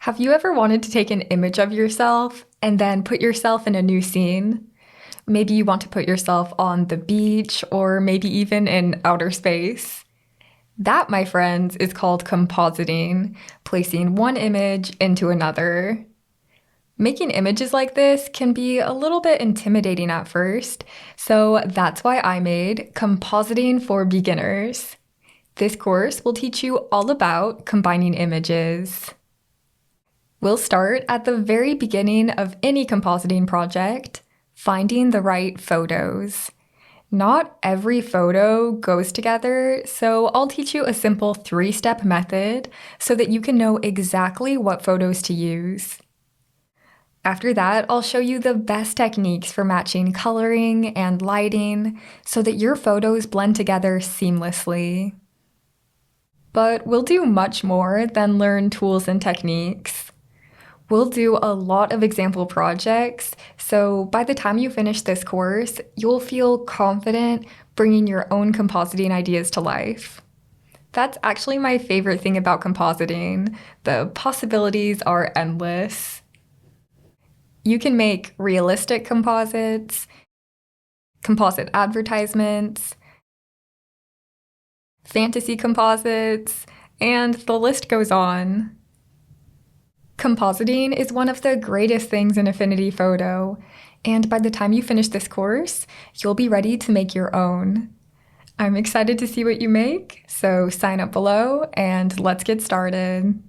Have you ever wanted to take an image of yourself and then put yourself in a new scene? Maybe you want to put yourself on the beach or maybe even in outer space. That, my friends, is called compositing, placing one image into another. Making images like this can be a little bit intimidating at first, so that's why I made Compositing for Beginners. This course will teach you all about combining images. We'll start at the very beginning of any compositing project, finding the right photos. Not every photo goes together, so I'll teach you a simple 3-step method so that you can know exactly what photos to use. After that, I'll show you the best techniques for matching coloring and lighting so that your photos blend together seamlessly. But we'll do much more than learn tools and techniques. We'll do a lot of example projects, so by the time you finish this course, you'll feel confident bringing your own compositing ideas to life. That's actually my favorite thing about compositing. The possibilities are endless. You can make realistic composites, composite advertisements, fantasy composites, and the list goes on. Compositing is one of the greatest things in Affinity Photo, and by the time you finish this course, you'll be ready to make your own. I'm excited to see what you make, so sign up below and let's get started.